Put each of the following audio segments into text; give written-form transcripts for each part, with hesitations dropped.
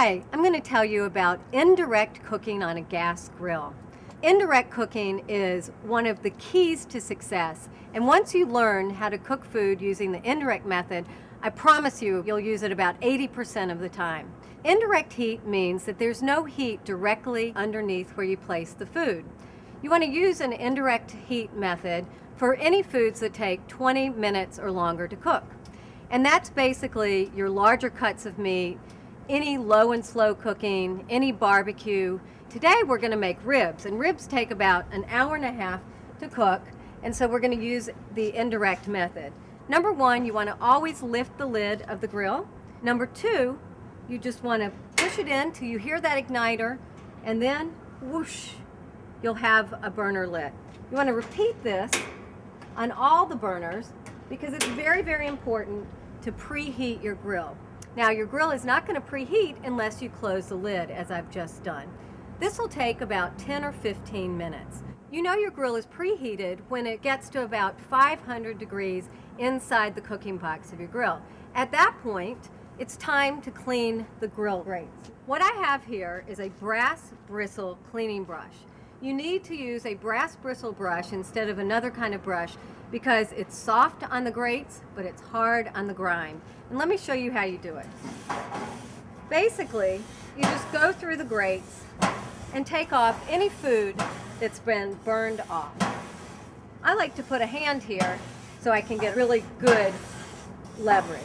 Hi, I'm going to tell you about indirect cooking on a gas grill. Indirect cooking is one of the keys to success, and once you learn how to cook food using the indirect method, I promise you'll use it about 80% of the time. Indirect heat means that there's no heat directly underneath where you place the food. You want to use an indirect heat method for any foods that take 20 minutes or longer to cook. And that's basically your larger cuts of meat, any low and slow cooking, any barbecue. Today we're going to make ribs, and ribs take about an hour and a half to cook, and so we're going to use the indirect method. Number one, you want to always lift the lid of the grill. Number two, you just want to push it in till you hear that igniter, and then whoosh, you'll have a burner lit. You want to repeat this on all the burners because it's very, very important to preheat your grill. Now, your grill is not going to preheat unless you close the lid, as I've just done. This will take about 10 or 15 minutes. You know your grill is preheated when it gets to about 500 degrees inside the cooking box of your grill. At that point, it's time to clean the grill grates. What I have here is a brass bristle cleaning brush. You need to use a brass bristle brush instead of another kind of brush because it's soft on the grates, but it's hard on the grime. And let me show you how you do it. Basically, you just go through the grates and take off any food that's been burned off. I like to put a hand here so I can get really good leverage.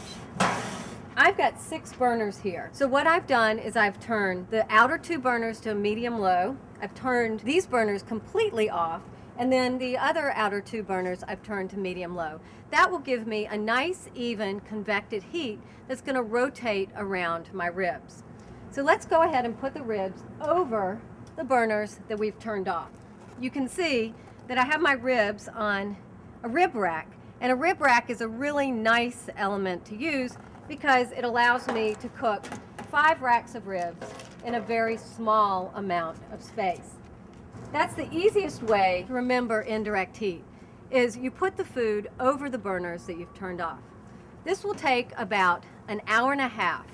I've got 6 burners here. So what I've done is I've turned the outer 2 burners to a medium-low. I've turned these burners completely off, and then the other outer 2 burners I've turned to medium-low. That will give me a nice, even, convected heat that's going to rotate around my ribs. So let's go ahead and put the ribs over the burners that we've turned off. You can see that I have my ribs on a rib rack, and a rib rack is a really nice element to use because it allows me to cook 5 racks of ribs in a very small amount of space. That's the easiest way to remember indirect heat, is you put the food over the burners that you've turned off. This will take about an hour and a half,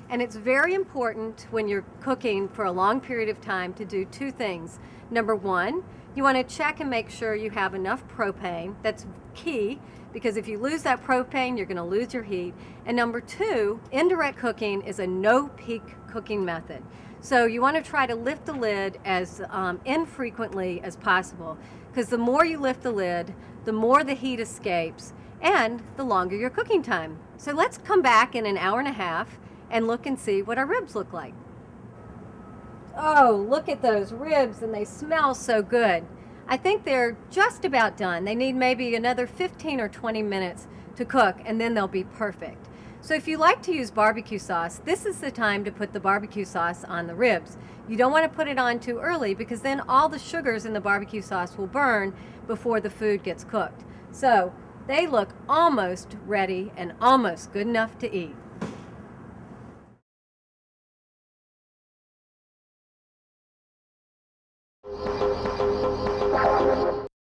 and it's very important when you're cooking for a long period of time to do 2 things. Number one, you want to check and make sure you have enough propane. That's key, because if you lose that propane, you're going to lose your heat. And number 2, indirect cooking is a no-peak cooking method. So you want to try to lift the lid as infrequently as possible, because the more you lift the lid, the more the heat escapes, and the longer your cooking time. So let's come back in an hour and a half and look and see what our ribs look like. Oh, look at those ribs, and they smell so good. I think they're just about done. They need maybe another 15 or 20 minutes to cook, and then they'll be perfect. So if you like to use barbecue sauce, this is the time to put the barbecue sauce on the ribs. You don't want to put it on too early because then all the sugars in the barbecue sauce will burn before the food gets cooked. So they look almost ready and almost good enough to eat.